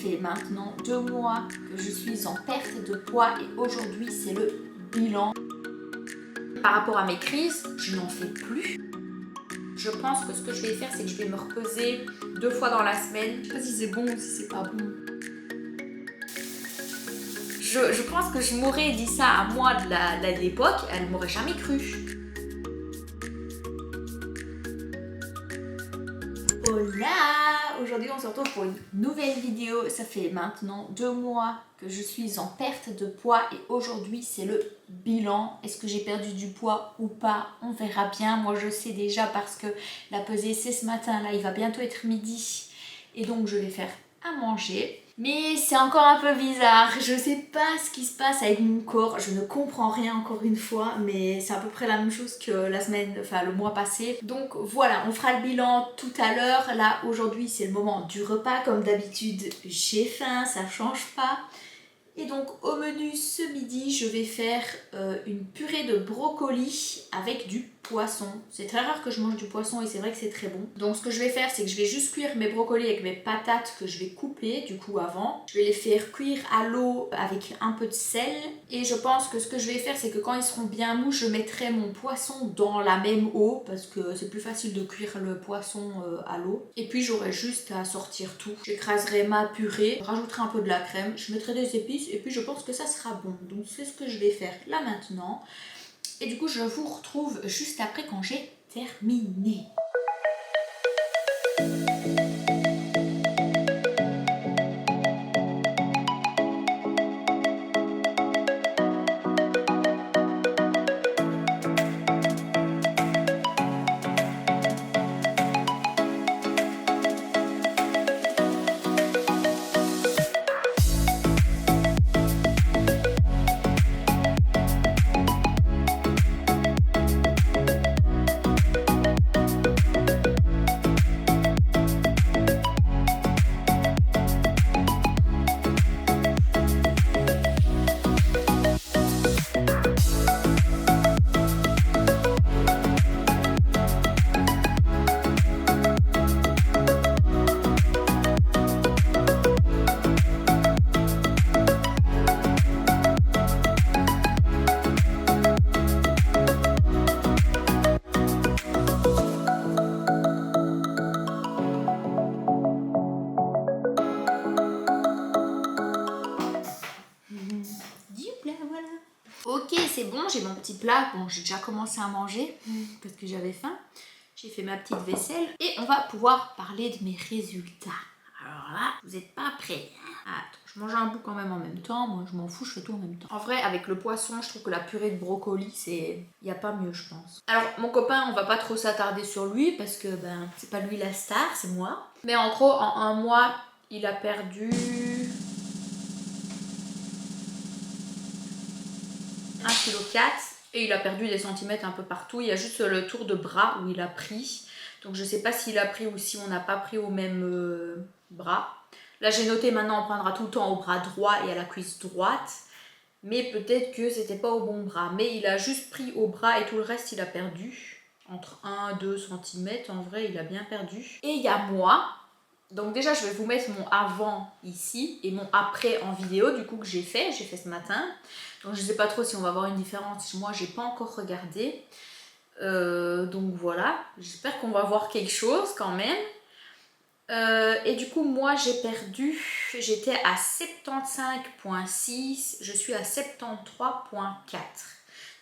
fait maintenant 2 mois que je suis en perte de poids et aujourd'hui c'est le bilan. Par rapport à mes crises, je n'en fais plus. Je pense que ce que je vais faire, c'est que je vais me repeser 2 fois dans la semaine. Je sais pas si c'est bon ou si c'est pas bon. Je pense que je m'aurais dit ça à moi de l'époque, elle m'aurait jamais cru. Hola! Aujourd'hui on se retrouve pour une nouvelle vidéo. Ça fait maintenant 2 mois que je suis en perte de poids et aujourd'hui c'est le bilan. Est-ce que j'ai perdu du poids ou pas? On verra bien. Moi je sais déjà parce que la pesée c'est ce matin, là il va bientôt être midi et donc je vais faire à manger. Mais c'est encore un peu bizarre, je sais pas ce qui se passe avec mon corps, je ne comprends rien encore une fois, mais c'est à peu près la même chose que le mois passé. Donc voilà, on fera le bilan tout à l'heure. Là aujourd'hui c'est le moment du repas, comme d'habitude j'ai faim, ça change pas. Et donc au menu ce midi, je vais faire une purée de brocoli avec du poisson. C'est très rare que je mange du poisson et c'est vrai que c'est très bon. Donc ce que je vais faire, c'est que je vais juste cuire mes brocolis avec mes patates que je vais couper du coup avant. Je vais les faire cuire à l'eau avec un peu de sel. Et je pense que ce que je vais faire, c'est que quand ils seront bien mous, je mettrai mon poisson dans la même eau parce que c'est plus facile de cuire le poisson à l'eau. Et puis j'aurai juste à sortir tout. J'écraserai ma purée, je rajouterai un peu de la crème, je mettrai des épices et puis je pense que ça sera bon. Donc c'est ce que je vais faire là maintenant. Et du coup je vous retrouve juste après quand j'ai terminé. Ok, c'est bon, j'ai mon petit plat. Bon, j'ai déjà commencé à manger parce que j'avais faim. J'ai fait ma petite vaisselle et on va pouvoir parler de mes résultats. Alors là, vous n'êtes pas prêts. Attends, je mange un bout quand même en même temps. Moi, je m'en fous, je fais tout en même temps. En vrai, avec le poisson, je trouve que la purée de brocoli, il n'y a pas mieux, je pense. Alors, mon copain, on va pas trop s'attarder sur lui parce que c'est pas lui la star, c'est moi. Mais en gros, en un mois, il a perdu 1,4 kg et il a perdu des centimètres un peu partout. Il y a juste le tour de bras où il a pris. Donc je sais pas s'il a pris ou si on n'a pas pris au même bras. Là j'ai noté maintenant on prendra tout le temps au bras droit et à la cuisse droite. Mais peut-être que c'était pas au bon bras. Mais il a juste pris au bras et tout le reste il a perdu. Entre 1 et 2 cm en vrai il a bien perdu. Et il y a moi. Donc déjà je vais vous mettre mon avant ici et mon après en vidéo du coup que j'ai fait ce matin. Donc je ne sais pas trop si on va voir une différence, moi j'ai pas encore regardé. Donc voilà, j'espère qu'on va voir quelque chose quand même. Et du coup moi j'ai perdu, j'étais à 75,6, je suis à 73,4.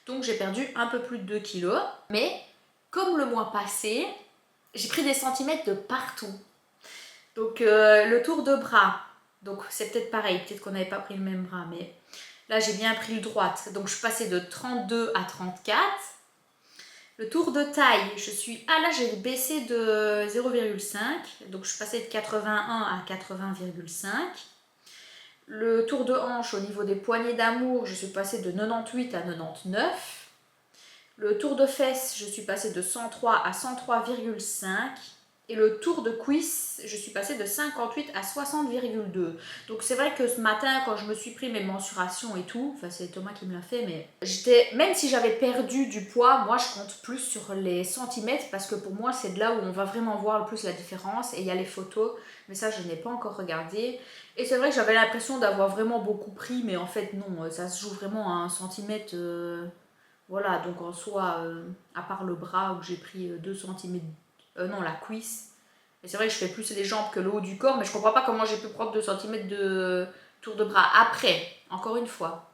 Donc j'ai perdu un peu plus de 2 kilos. Mais comme le mois passé, j'ai pris des centimètres de partout. Donc le tour de bras, donc c'est peut-être pareil, peut-être qu'on n'avait pas pris le même bras, mais là j'ai bien pris le droite, donc je suis passée de 32 à 34. Le tour de taille, là j'ai baissé de 0,5, donc je suis passée de 81 à 80,5. Le tour de hanche au niveau des poignées d'amour, je suis passée de 98 à 99. Le tour de fesses, je suis passée de 103 à 103,5. Et le tour de cuisse, je suis passée de 58 à 60,2. Donc c'est vrai que ce matin, quand je me suis pris mes mensurations et tout, enfin c'est Thomas qui me l'a fait, mais même si j'avais perdu du poids, moi je compte plus sur les centimètres parce que pour moi c'est de là où on va vraiment voir le plus la différence. Et il y a les photos, mais ça je n'ai pas encore regardé. Et c'est vrai que j'avais l'impression d'avoir vraiment beaucoup pris, mais en fait non, ça se joue vraiment à 1 centimètre. Voilà, donc en soi, à part le bras où j'ai pris 2 centimètres. Non, la cuisse. Et c'est vrai que je fais plus les jambes que le haut du corps, mais je comprends pas comment j'ai pu prendre 2 centimètres de tour de bras. Après, encore une fois,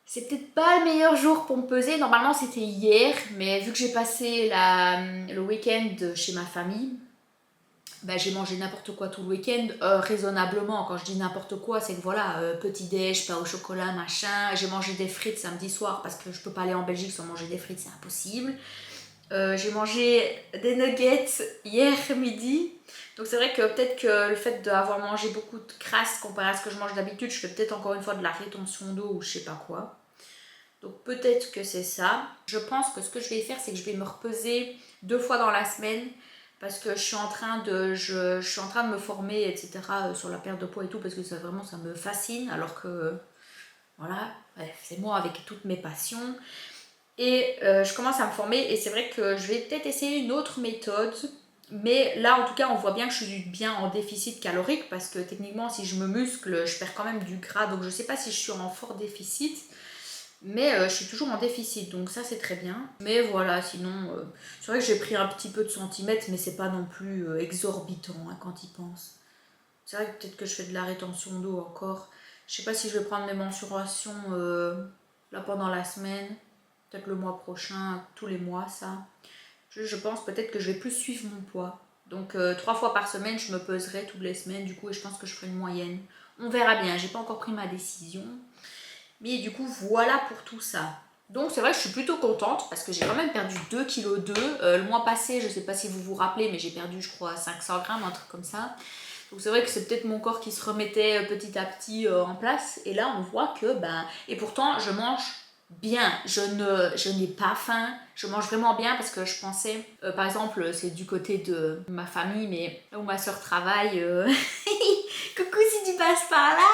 c'est peut-être pas le meilleur jour pour me peser. Normalement, c'était hier, mais vu que j'ai passé le week-end chez ma famille, ben, j'ai mangé n'importe quoi tout le week-end, raisonnablement. Quand je dis n'importe quoi, c'est que voilà, petit-déj, pain au chocolat, machin. J'ai mangé des frites samedi soir parce que je peux pas aller en Belgique sans manger des frites, c'est impossible. J'ai mangé des nuggets hier midi. Donc c'est vrai que peut-être que le fait d'avoir mangé beaucoup de crasse comparé à ce que je mange d'habitude, je fais peut-être encore une fois de la rétention d'eau ou je sais pas quoi. Donc peut-être que c'est ça. Je pense que ce que je vais faire, c'est que je vais me repeser 2 fois dans la semaine parce que je suis en train de me former, etc. sur la perte de poids et tout parce que ça vraiment ça me fascine alors que voilà, bref, c'est moi avec toutes mes passions. Et je commence à me former et c'est vrai que je vais peut-être essayer une autre méthode. Mais là, en tout cas, on voit bien que je suis bien en déficit calorique parce que techniquement, si je me muscle, je perds quand même du gras. Donc, je ne sais pas si je suis en fort déficit, mais je suis toujours en déficit. Donc, ça, c'est très bien. Mais voilà, sinon, c'est vrai que j'ai pris un petit peu de centimètres, mais c'est pas non plus exorbitant hein, quand il pense. C'est vrai que peut-être que je fais de la rétention d'eau encore. Je sais pas si je vais prendre mes mensurations là pendant la semaine. Peut-être le mois prochain, tous les mois, ça. Je pense peut-être que je vais plus suivre mon poids. Donc 3 fois par semaine, je me peserai toutes les semaines, du coup, et je pense que je ferai une moyenne. On verra bien, j'ai pas encore pris ma décision. Mais du coup, voilà pour tout ça. Donc c'est vrai que je suis plutôt contente parce que j'ai quand même perdu 2,2 kg. Le mois passé, je sais pas si vous vous rappelez, mais j'ai perdu, je crois, 500 grammes, un truc comme ça. Donc c'est vrai que c'est peut-être mon corps qui se remettait petit à petit en place. Et là, on voit que, ben... Et pourtant, je mange bien. Je n'ai pas faim. Je mange vraiment bien parce que je pensais... par exemple, c'est du côté de ma famille, mais où ma soeur travaille. Coucou si tu passes par là.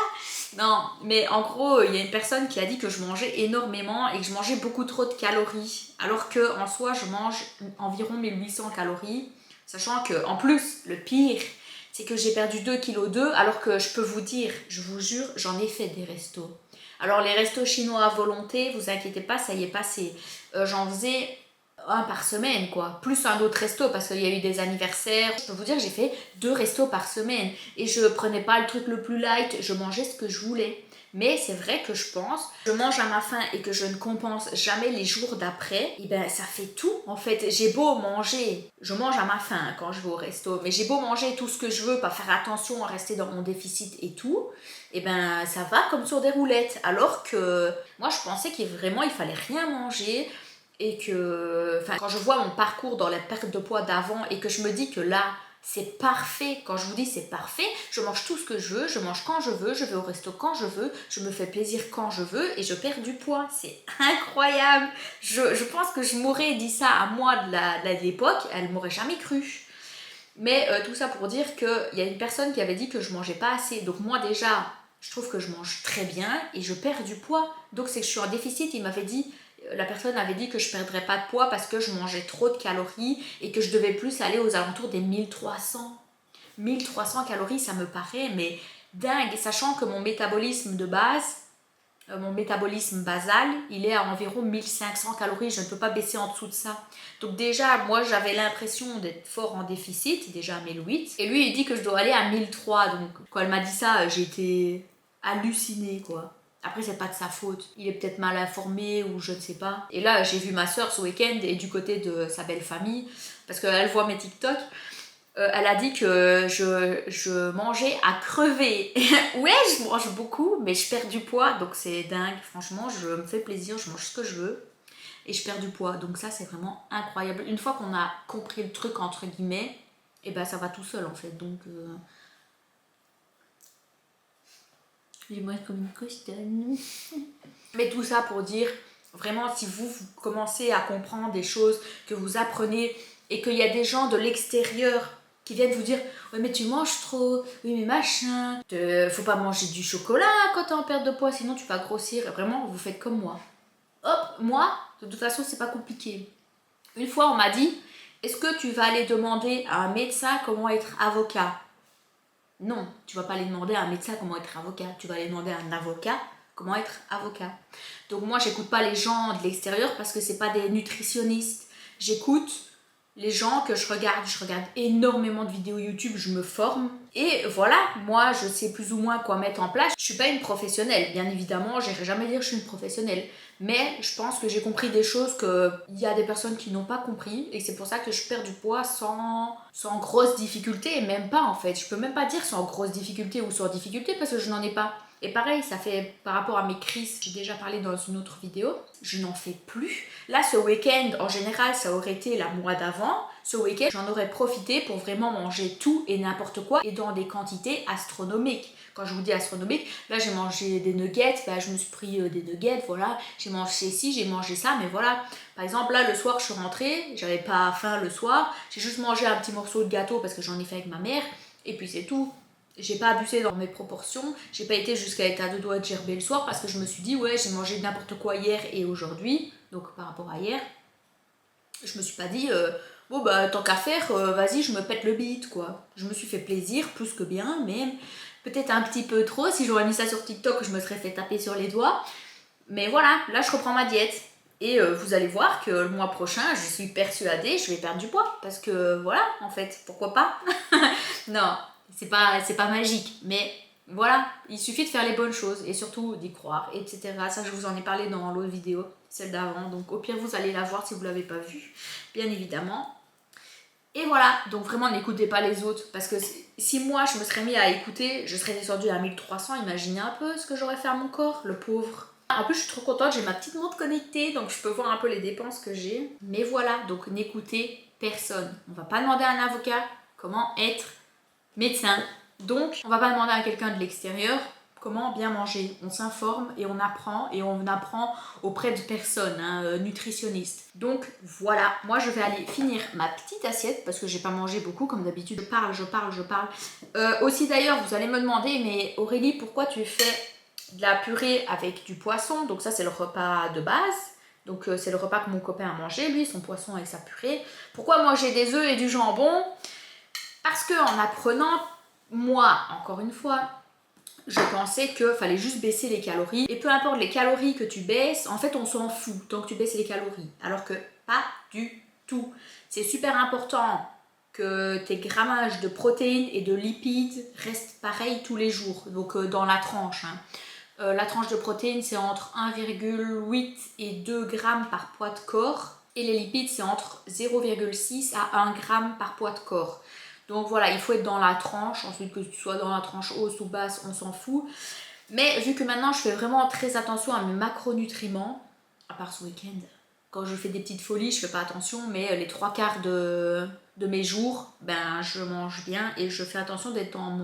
Non, mais en gros, il y a une personne qui a dit que je mangeais énormément et que je mangeais beaucoup trop de calories. Alors que en soi, je mange environ 1800 calories. Sachant que, en plus, le pire, c'est que j'ai perdu 2,2 kg alors que je peux vous dire, je vous jure, j'en ai fait des restos. Alors les restos chinois à volonté, vous inquiétez pas, ça y est passé. J'en faisais un par semaine quoi, plus un autre resto parce qu'il y a eu des anniversaires. Je peux vous dire, j'ai fait 2 restos par semaine et je prenais pas le truc le plus light, je mangeais ce que je voulais. Mais c'est vrai que je pense, je mange à ma faim et que je ne compense jamais les jours d'après, et ben ça fait tout. En fait, j'ai beau manger, je mange à ma faim quand je vais au resto, mais j'ai beau manger tout ce que je veux, pas faire attention à rester dans mon déficit et tout, et ben ça va comme sur des roulettes. Alors que moi je pensais qu'il fallait rien manger et que, enfin, quand je vois mon parcours dans la perte de poids d'avant et que je me dis que là, c'est parfait. Quand je vous dis c'est parfait, je mange tout ce que je veux, je mange quand je veux, je vais au resto quand je veux, je me fais plaisir quand je veux et je perds du poids. C'est incroyable. Je pense que je m'aurais dit ça à moi de l'époque, elle m'aurait jamais cru. Mais tout ça pour dire qu'il y a une personne qui avait dit que je mangeais pas assez. Donc moi déjà, je trouve que je mange très bien et je perds du poids. Donc c'est que je suis en déficit. La personne avait dit que je perdrais pas de poids parce que je mangeais trop de calories et que je devais plus aller aux alentours des 1300. 1300 calories, ça me paraît mais dingue, sachant que mon métabolisme de base, mon métabolisme basal, il est à environ 1500 calories, je ne peux pas baisser en dessous de ça. Donc déjà, moi j'avais l'impression d'être fort en déficit, déjà à 1008, et lui il dit que je dois aller à 1003, donc quand elle m'a dit ça, j'ai été hallucinée quoi. Après, c'est pas de sa faute. Il est peut-être mal informé ou je ne sais pas. Et là, j'ai vu ma soeur ce week-end et du côté de sa belle famille, parce qu'elle voit mes TikTok, elle a dit que je mangeais à crever. Ouais, je mange beaucoup, mais je perds du poids, donc c'est dingue. Franchement, je me fais plaisir, je mange ce que je veux et je perds du poids. Donc ça, c'est vraiment incroyable. Une fois qu'on a compris le truc, entre guillemets, et ben ça va tout seul en fait. Donc... Je mange comme une cochonne. Mais tout ça pour dire, vraiment, si vous commencez à comprendre des choses, que vous apprenez et qu'il y a des gens de l'extérieur qui viennent vous dire oui mais tu manges trop, oui mais machin, faut pas manger du chocolat quand t'es en perte de poids sinon tu vas grossir. Vraiment vous faites comme moi. Hop, moi de toute façon c'est pas compliqué. Une fois on m'a dit est-ce que tu vas aller demander à un médecin comment être avocat? Non, tu vas pas aller demander à un médecin comment être avocat, tu vas aller demander à un avocat comment être avocat. Donc moi j'écoute pas les gens de l'extérieur parce que c'est pas des nutritionnistes. J'écoute les gens que je regarde énormément de vidéos YouTube, je me forme. Et voilà, moi je sais plus ou moins quoi mettre en place. Je suis pas une professionnelle, bien évidemment, j'irai jamais dire que je suis une professionnelle. Mais je pense que j'ai compris des choses qu'il y a des personnes qui n'ont pas compris. Et c'est pour ça que je perds du poids sans grosse difficulté. Et même pas en fait, je peux même pas dire sans grosse difficulté ou sans difficulté parce que je n'en ai pas. Et pareil, ça fait par rapport à mes crises, j'ai déjà parlé dans une autre vidéo, je n'en fais plus. Là, ce week-end, en général, ça aurait été la mois d'avant. Ce week-end, j'en aurais profité pour vraiment manger tout et n'importe quoi et dans des quantités astronomiques. Quand je vous dis astronomique, là j'ai mangé des nuggets, je me suis pris des nuggets, voilà. J'ai mangé ci, j'ai mangé ça, mais voilà. Par exemple, là le soir, je suis rentrée, j'avais pas faim le soir, j'ai juste mangé un petit morceau de gâteau parce que j'en ai fait avec ma mère, et puis c'est tout. J'ai pas abusé dans mes proportions, j'ai pas été jusqu'à être à deux doigts de gerber le soir parce que je me suis dit ouais j'ai mangé n'importe quoi hier et aujourd'hui, donc par rapport à hier, je me suis pas dit bon bah tant qu'à faire vas-y je me pète le bide quoi. Je me suis fait plaisir plus que bien, mais peut-être un petit peu trop, si j'aurais mis ça sur TikTok je me serais fait taper sur les doigts, mais voilà, là je reprends ma diète. Et vous allez voir que le mois prochain, je suis persuadée, je vais perdre du poids. Parce que voilà, en fait, pourquoi pas. Non, c'est pas magique. Mais voilà, il suffit de faire les bonnes choses et surtout d'y croire, etc. Ça, je vous en ai parlé dans l'autre vidéo, celle d'avant. Donc au pire, vous allez la voir si vous ne l'avez pas vue, bien évidemment. Et voilà, donc vraiment n'écoutez pas les autres. Parce que si moi, je me serais mis à écouter, je serais descendue à 1300. Imaginez un peu ce que j'aurais fait à mon corps, le pauvre. En plus, je suis trop contente, j'ai ma petite montre connectée, donc je peux voir un peu les dépenses que j'ai. Mais voilà, donc n'écoutez personne. On va pas demander à un avocat comment être médecin. Donc, on va pas demander à quelqu'un de l'extérieur comment bien manger. On s'informe et on apprend auprès de personnes, nutritionnistes. Donc voilà, moi je vais aller finir ma petite assiette parce que j'ai pas mangé beaucoup comme d'habitude. Je parle. Aussi d'ailleurs, vous allez me demander, mais Aurélie, pourquoi tu fais de la purée avec du poisson? Donc ça c'est le repas de base. Donc c'est le repas que mon copain a mangé, lui, son poisson avec sa purée. Pourquoi moi j'ai des œufs et du jambon? Parce que en apprenant, moi, encore une fois, je pensais qu'il fallait juste baisser les calories. Et peu importe les calories que tu baisses, en fait on s'en fout tant que tu baisses les calories. Alors que pas du tout. C'est super important que tes grammages de protéines et de lipides restent pareils tous les jours. Donc dans la tranche. La tranche de protéines c'est entre 1,8 et 2 grammes par poids de corps. Et les lipides c'est entre 0,6 à 1 gramme par poids de corps. Donc voilà, il faut être dans la tranche. Ensuite, que tu sois dans la tranche hausse ou basse, on s'en fout. Mais vu que maintenant, je fais vraiment très attention à mes macronutriments, à part ce week-end, quand je fais des petites folies, je fais pas attention, mais les 3/4 de mes jours, je mange bien et je fais attention d'être dans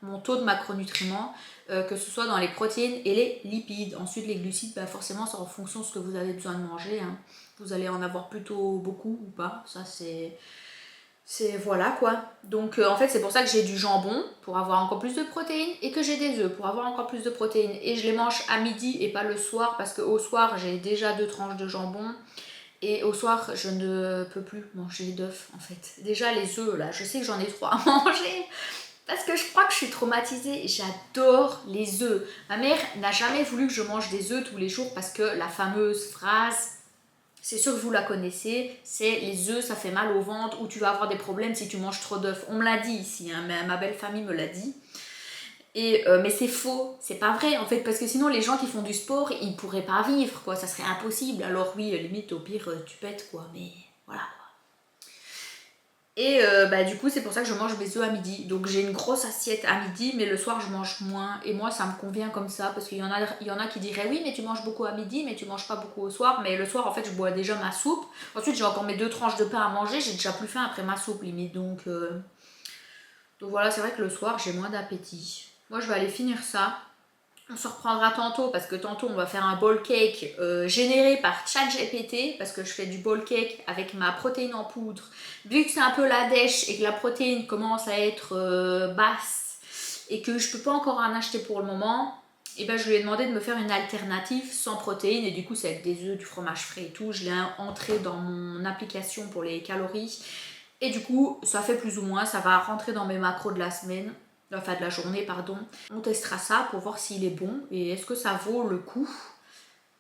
mon taux de macronutriments, que ce soit dans les protéines et les lipides. Ensuite, les glucides, forcément, c'est en fonction de ce que vous avez besoin de manger. Vous allez en avoir plutôt beaucoup ou pas. Ça, c'est voilà quoi. Donc en fait c'est pour ça que j'ai du jambon pour avoir encore plus de protéines et que j'ai des œufs pour avoir encore plus de protéines. Et je les mange à midi et pas le soir parce qu'au soir j'ai déjà 2 tranches de jambon. Et au soir je ne peux plus manger d'œufs en fait. Déjà les œufs là, je sais que j'en ai 3 à manger. Parce que je crois que je suis traumatisée, j'adore les œufs. Ma mère n'a jamais voulu que je mange des œufs tous les jours parce que la fameuse phrase, c'est sûr que vous la connaissez, c'est les œufs ça fait mal au ventre ou tu vas avoir des problèmes si tu manges trop d'œufs. On me l'a dit ici, ma belle famille me l'a dit. Mais c'est faux, c'est pas vrai en fait, parce que sinon les gens qui font du sport ils pourraient pas vivre quoi, ça serait impossible. Alors oui, limite au pire tu pètes quoi, mais voilà quoi. Et du coup c'est pour ça que je mange mes œufs à midi. Donc j'ai une grosse assiette à midi mais le soir je mange moins. Et moi ça me convient comme ça parce qu'il y en a qui diraient oui mais tu manges beaucoup à midi mais tu manges pas beaucoup au soir. Mais le soir en fait je bois déjà ma soupe. Ensuite j'ai encore mes 2 tranches de pain à manger. J'ai déjà plus faim après ma soupe limite. Donc voilà, c'est vrai que le soir j'ai moins d'appétit. Moi je vais aller finir ça. On se reprendra tantôt parce que tantôt on va faire un bowl cake généré par ChatGPT parce que je fais du bowl cake avec ma protéine en poudre. Vu que c'est un peu la dèche et que la protéine commence à être basse et que je peux pas encore en acheter pour le moment, et ben je lui ai demandé de me faire une alternative sans protéines et du coup c'est avec des œufs, du fromage frais et tout. Je l'ai entré dans mon application pour les calories et du coup ça fait plus ou moins, ça va rentrer dans mes macros de la semaine. Enfin de la journée pardon. On testera ça pour voir s'il est bon et est-ce que ça vaut le coup.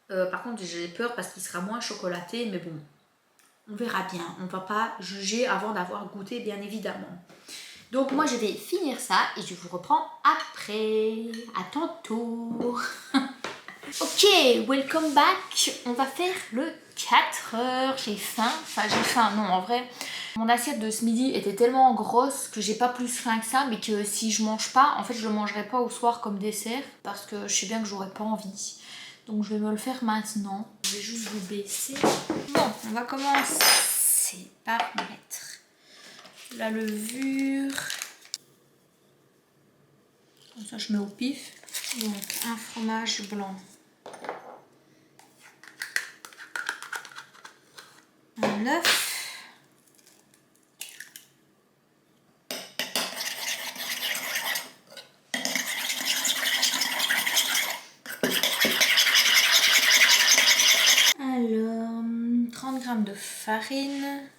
Par contre j'ai peur parce qu'il sera moins chocolaté mais bon, on verra bien. On va pas juger avant d'avoir goûté bien évidemment. Donc moi je vais finir ça et je vous reprends après. À tantôt. Ok, welcome back. On va faire le 4 heures. J'ai faim. Enfin j'ai faim, non en vrai. Mon assiette de ce midi était tellement grosse que j'ai pas plus faim que ça, mais que si je mange pas, en fait je le mangerai pas au soir comme dessert parce que je sais bien que j'aurais pas envie. Donc je vais me le faire maintenant. Je vais juste vous baisser. Bon, on va commencer par mettre la levure. Comme ça je mets au pif. Donc un fromage blanc. Un œuf. Alors, 30 g de farine.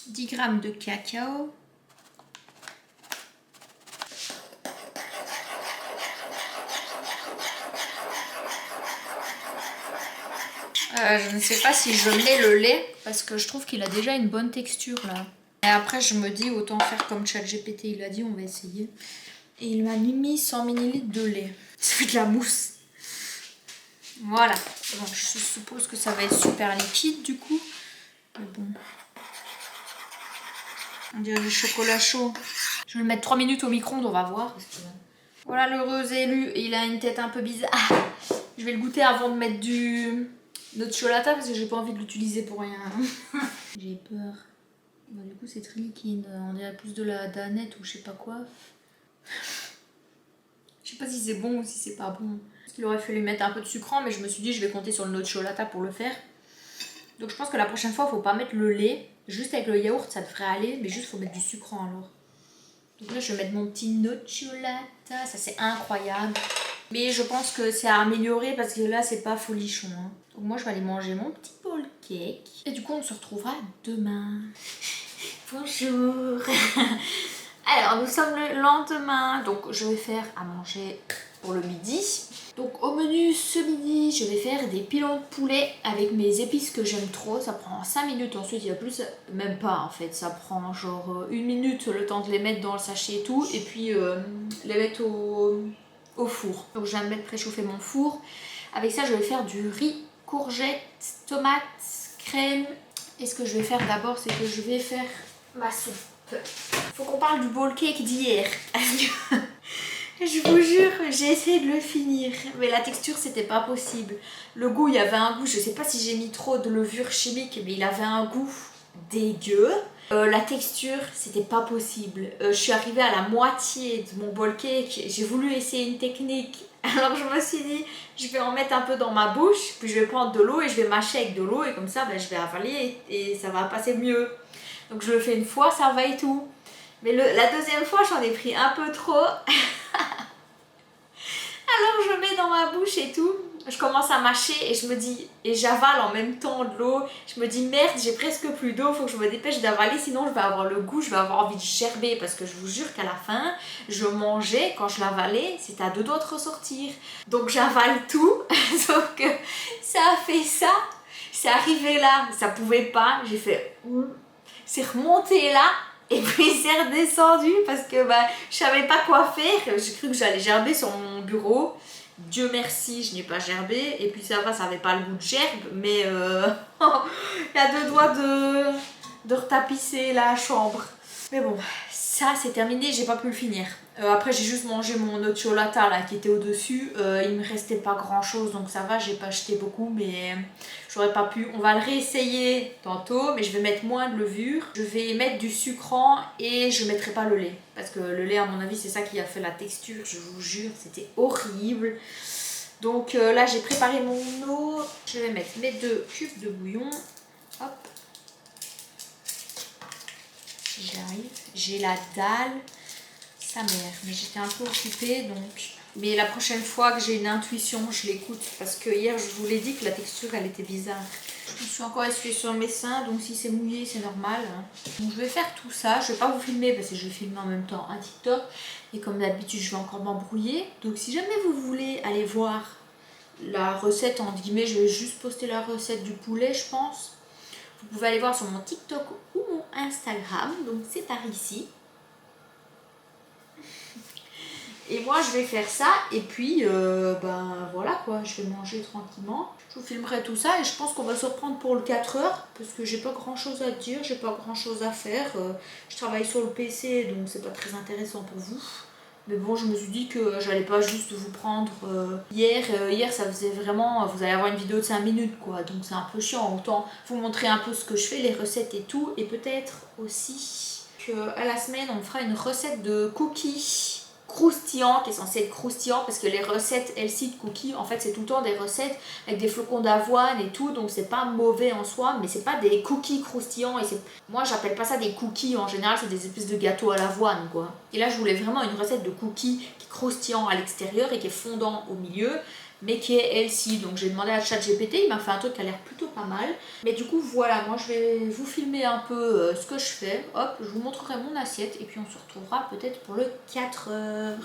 Dix g de cacao. Je ne sais pas si je mets le lait parce que je trouve qu'il a déjà une bonne texture là. Et après je me dis autant faire comme ChatGPT il a dit, on va essayer. Et il m'a mis 100 ml de lait. Ça fait de la mousse. Voilà. Bon, je suppose que ça va être super liquide du coup. Mais bon. On dirait du chocolat chaud. Je vais le mettre 3 minutes au micro-ondes, on va voir. Parce que... Voilà l'heureux élu. Il a une tête un peu bizarre. Je vais le goûter avant de mettre du nocciolata parce que j'ai pas envie de l'utiliser pour rien. J'ai peur. Bah, du coup c'est très liquide. On dirait plus de la danette ou je sais pas quoi. Je sais pas si c'est bon ou si c'est pas bon. Il aurait fallu mettre un peu de sucrant, mais je me suis dit je vais compter sur le nocciolata pour le faire. Donc je pense que la prochaine fois faut pas mettre le lait. Juste avec le yaourt ça devrait aller, mais juste faut mettre du sucrant alors. Donc là je vais mettre mon petit nocciolata. Ça c'est incroyable. Mais je pense que c'est à améliorer parce que là c'est pas folichon. Hein. Donc moi je vais aller manger mon petit bowl cake. Et du coup on se retrouvera demain. Bonjour. Alors nous sommes le lendemain. Donc je vais faire à manger pour le midi. Donc au menu ce midi je vais faire des pilons de poulet avec mes épices que j'aime trop. Ça prend 5 minutes, ensuite il y a plus, même pas en fait. Ça prend genre 1 minute le temps de les mettre dans le sachet et tout. Et puis les mettre au four. Donc je viens de mettre préchauffer mon four. Avec ça je vais faire du riz, courgettes, tomates, crème. Et ce que je vais faire d'abord c'est que je vais faire ma soupe. Faut qu'on parle du bowl cake d'hier. Je vous jure, j'ai essayé de le finir, mais la texture c'était pas possible. Le goût, il y avait un goût, je sais pas si j'ai mis trop de levure chimique, mais il avait un goût dégueu. La texture, c'était pas possible. Je suis arrivée à la moitié de mon bowl cake, j'ai voulu essayer une technique. Alors je me suis dit, je vais en mettre un peu dans ma bouche, puis je vais prendre de l'eau et je vais mâcher avec de l'eau et comme ça ben, je vais avaler et ça va passer mieux. Donc je le fais une fois, ça va et tout. Mais la deuxième fois, j'en ai pris un peu trop. Alors je mets dans ma bouche et tout. Je commence à mâcher et je me dis, et j'avale en même temps de l'eau. Je me dis merde, j'ai presque plus d'eau, faut que je me dépêche d'avaler, sinon je vais avoir le goût, je vais avoir envie de gerber. Parce que je vous jure qu'à la fin, je mangeais, quand je l'avalais, c'était à deux doigts de ressortir. Donc j'avale tout, sauf que ça a fait ça. C'est arrivé là, ça pouvait pas. J'ai fait, c'est remonté là. Et puis c'est redescendu parce que bah, je savais pas quoi faire. J'ai cru que j'allais gerber sur mon bureau. Dieu merci, je n'ai pas gerbé. Et puis ça va, ça avait pas le goût de gerbe. Mais il y a deux doigts de retapisser la chambre. Mais bon, ça c'est terminé, j'ai pas pu le finir. Après j'ai juste mangé mon nocciolata là qui était au dessus, il me restait pas grand chose donc ça va, j'ai pas acheté beaucoup mais j'aurais pas pu. On va le réessayer tantôt mais je vais mettre moins de levure, je vais mettre du sucrant et je mettrai pas le lait parce que le lait à mon avis c'est ça qui a fait la texture, je vous jure c'était horrible. Donc là j'ai préparé mon eau, je vais mettre mes 2 cubes de bouillon, hop. J'arrive, j'ai la dalle, sa mère, mais j'étais un peu occupée donc. Mais la prochaine fois que j'ai une intuition, je l'écoute parce que hier je vous l'ai dit que la texture elle était bizarre. Je me suis encore essuyée sur mes seins donc si c'est mouillé c'est normal. Donc je vais faire tout ça, je vais pas vous filmer parce que je vais filmer en même temps un TikTok et comme d'habitude je vais encore m'embrouiller. Donc si jamais vous voulez aller voir la recette entre guillemets, je vais juste poster la recette du poulet je pense. Vous pouvez aller voir sur mon TikTok ou mon Instagram, donc c'est par ici. Et moi je vais faire ça et puis ben voilà quoi, je vais manger tranquillement. Je vous filmerai tout ça et je pense qu'on va se reprendre pour le 4 heures parce que j'ai pas grand chose à dire, j'ai pas grand chose à faire. Je travaille sur le PC donc c'est pas très intéressant pour vous. Mais bon, je me suis dit que j'allais pas juste vous prendre hier ça faisait vraiment, vous allez avoir une vidéo de 5 minutes quoi, donc c'est un peu chiant, autant vous montrer un peu ce que je fais, les recettes et tout, et peut-être aussi qu'à la semaine on fera une recette de cookies croustillants, qui est censé être croustillant parce que les recettes Elsie de cookies, en fait c'est tout le temps des recettes avec des flocons d'avoine et tout, donc c'est pas mauvais en soi, mais c'est pas des cookies croustillants, et moi j'appelle pas ça des cookies, en général c'est des espèces de gâteaux à l'avoine quoi. Et là je voulais vraiment une recette de cookies qui est croustillant à l'extérieur et qui est fondant au milieu, mais qui est Elsie. Donc j'ai demandé à ChatGPT, il m'a fait un truc qui a l'air plutôt pas mal. Mais du coup voilà, moi je vais vous filmer un peu ce que je fais. Hop, je vous montrerai mon assiette et puis on se retrouvera peut-être pour le 4 heures.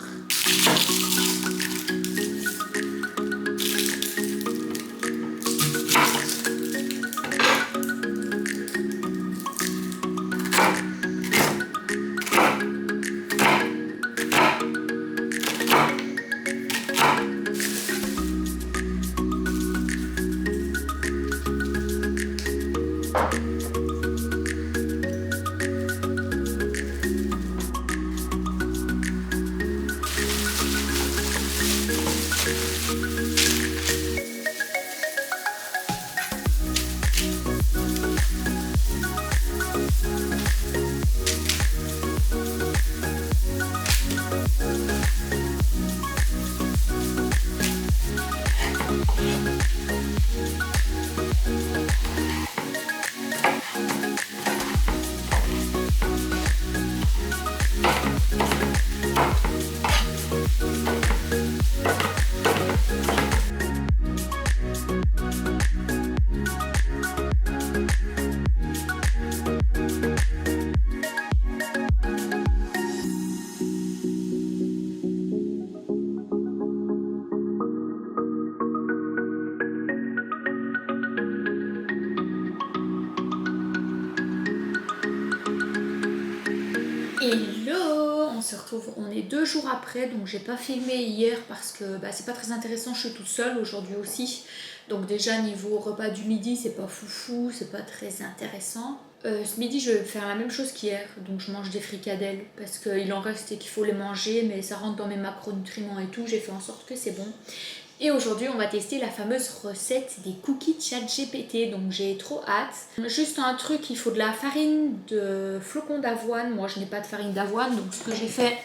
Hello, on se retrouve, on est 2 jours après, donc j'ai pas filmé hier parce que c'est pas très intéressant, je suis toute seule aujourd'hui aussi. Donc déjà niveau repas du midi c'est pas foufou, c'est pas très intéressant. Ce midi je vais faire la même chose qu'hier, donc je mange des fricadelles parce qu'il en reste et qu'il faut les manger, mais ça rentre dans mes macronutriments et tout, j'ai fait en sorte que c'est bon. Et aujourd'hui on va tester la fameuse recette des cookies ChatGPT, donc j'ai trop hâte. Juste un truc, il faut de la farine de flocons d'avoine, moi je n'ai pas de farine d'avoine, donc ce que j'ai fait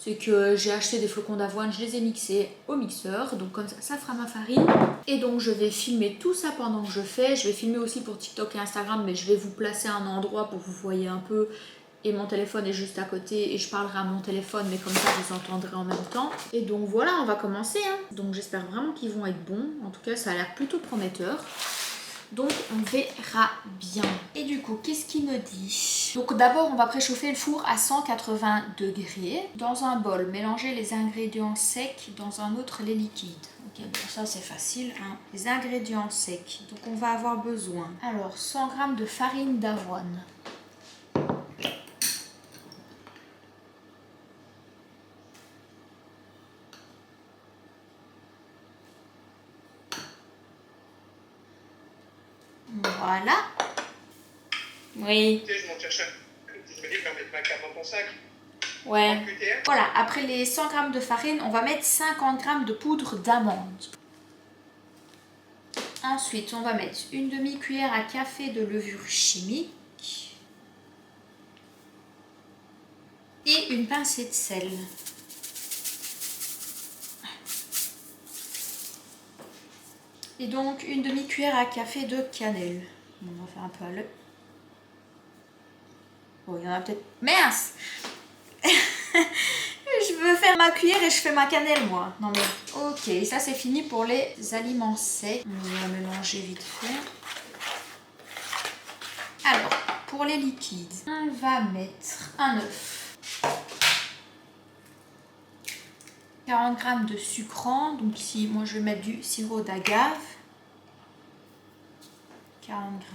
c'est que j'ai acheté des flocons d'avoine, je les ai mixés au mixeur, donc comme ça fera ma farine. Et donc je vais filmer tout ça pendant que je fais, je vais filmer aussi pour TikTok et Instagram, mais je vais vous placer un endroit pour que vous voyez un peu. Et mon téléphone est juste à côté et je parlerai à mon téléphone, mais comme ça vous entendrez en même temps. Et donc voilà, on va commencer hein. Donc j'espère vraiment qu'ils vont être bons, en tout cas ça a l'air plutôt prometteur. Donc on verra bien. Et du coup, qu'est-ce qu'il me dit? Donc d'abord, on va préchauffer le four à 180 degrés. Dans un bol, mélanger les ingrédients secs, dans un autre les liquides. Ok, bon ça c'est facile. Hein. Les ingrédients secs, donc on va avoir besoin. Alors 100 g de farine d'avoine. Voilà. Oui. Tu sais, je m'en cherche un. Je me dis, je vais mettre ma carte dans ton sac. Ouais. Voilà, après les 100 g de farine, on va mettre 50 g de poudre d'amande. Ensuite, on va mettre une demi-cuillère à café de levure chimique et une pincée de sel. Et donc une demi-cuillère à café de cannelle. On va faire un peu à l'œil. Bon, il y en a peut-être... Mince. Je veux faire ma cuillère et je fais ma cannelle, moi. Non mais... Ok, ça c'est fini pour les aliments secs. On va mélanger vite fait. Alors, pour les liquides, on va mettre un œuf. 40 g de sucrant. Donc ici, moi je vais mettre du sirop d'agave. 40 g.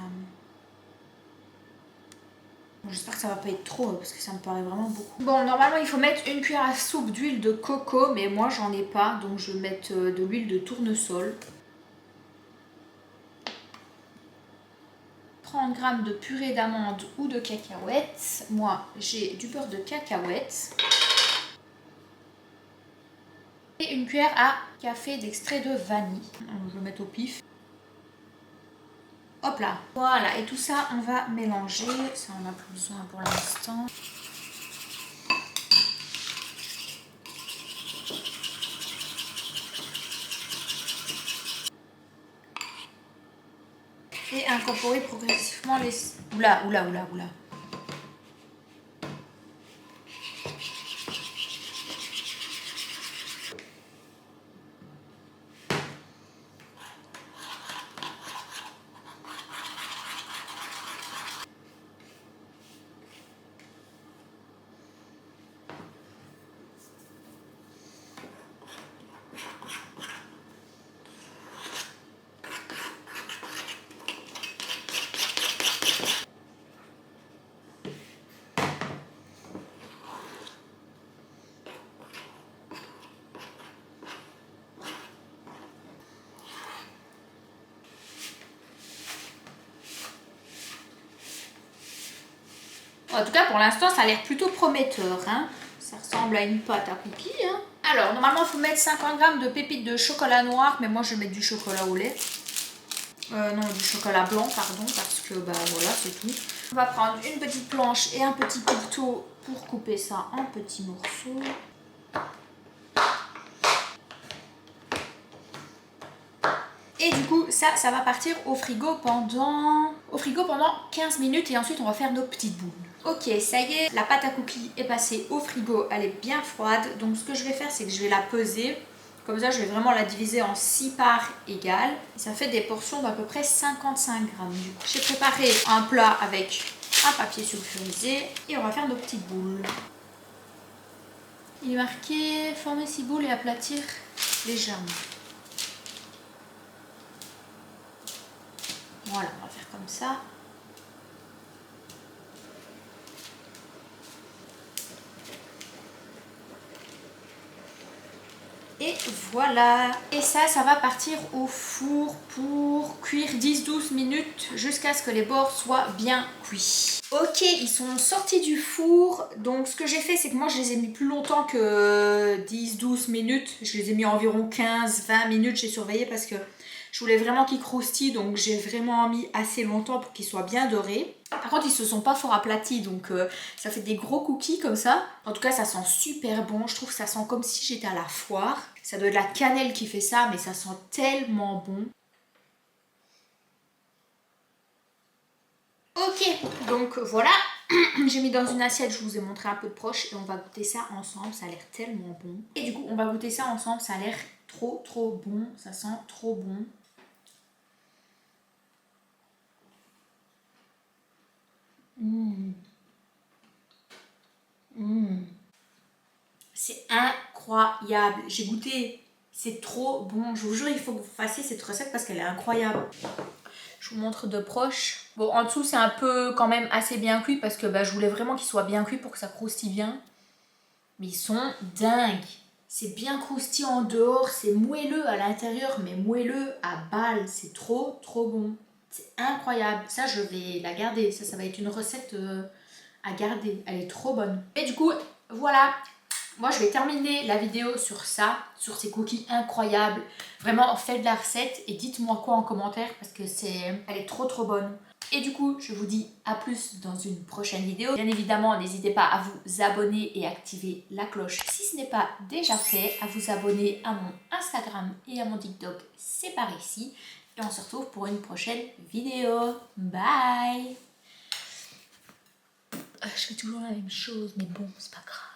J'espère que ça va pas être trop parce que ça me paraît vraiment beaucoup. Bon, normalement il faut mettre une cuillère à soupe d'huile de coco, mais moi j'en ai pas, donc je vais mettre de l'huile de tournesol. 30 g de purée d'amande ou de cacahuètes. Moi j'ai du beurre de cacahuète. Et une cuillère à café d'extrait de vanille. Je vais mettre au pif. Hop là, voilà, et tout ça on va mélanger, ça on n'a plus besoin pour l'instant. Et incorporer progressivement les... Oula. En tout cas, pour l'instant, ça a l'air plutôt prometteur. Hein. Ça ressemble à une pâte à cookies. Hein. Alors, normalement, il faut mettre 50 g de pépites de chocolat noir, mais moi, je vais mettre du chocolat au lait. Non, du chocolat blanc, pardon, parce que, bah voilà, c'est tout. On va prendre une petite planche et un petit couteau pour couper ça en petits morceaux. Et du coup, ça va partir au frigo pendant 15 minutes et ensuite on va faire nos petites boules. Ok, ça y est, la pâte à cookies est passée au frigo, elle est bien froide. Donc ce que je vais faire, c'est que je vais la peser. Comme ça, je vais vraiment la diviser en 6 parts égales. Ça fait des portions d'à peu près 55 g. J'ai préparé un plat avec un papier sulfurisé et on va faire nos petites boules. Il est marqué former 6 boules et aplatir légèrement. Voilà, on va faire comme ça. Et voilà. Et ça va partir au four pour cuire 10-12 minutes jusqu'à ce que les bords soient bien cuits. Ok, ils sont sortis du four. Donc ce que j'ai fait, c'est que moi je les ai mis plus longtemps que 10-12 minutes. Je les ai mis environ 15-20 minutes. J'ai surveillé parce que je voulais vraiment qu'ils croustillent. Donc j'ai vraiment mis assez longtemps pour qu'ils soient bien dorés. Par contre, ils se sont pas fort aplatis, donc ça fait des gros cookies comme ça. En tout cas, ça sent super bon. Je trouve que ça sent comme si j'étais à la foire. Ça doit être la cannelle qui fait ça, mais ça sent tellement bon. Ok, donc voilà. J'ai mis dans une assiette, je vous ai montré un peu de proche et on va goûter ça ensemble. Ça a l'air tellement bon. Et du coup, on va goûter ça ensemble. Ça a l'air trop bon. Ça sent trop bon. C'est incroyable. J'ai goûté, c'est trop bon. Je vous jure, il faut que vous fassiez cette recette parce qu'elle est incroyable. Je vous montre de proche. Bon, en dessous, c'est un peu quand même assez bien cuit parce que bah, je voulais vraiment qu'il soit bien cuit pour que ça croustille bien. Mais ils sont dingues. C'est bien croustillant en dehors, c'est moelleux à l'intérieur, mais moelleux à balle. C'est trop bon. C'est incroyable. Ça, je vais la garder. Ça va être une recette à garder. Elle est trop bonne. Et du coup, voilà, moi je vais terminer la vidéo sur ça, sur ces cookies incroyables. Vraiment, faites la recette et dites-moi quoi en commentaire parce que elle est trop bonne. Et du coup, je vous dis à plus dans une prochaine vidéo. Bien évidemment, n'hésitez pas à vous abonner et activer la cloche si ce n'est pas déjà fait, à vous abonner à mon Instagram et à mon TikTok, c'est par ici. Et on se retrouve pour une prochaine vidéo. Bye! Je fais toujours la même chose, mais bon, c'est pas grave.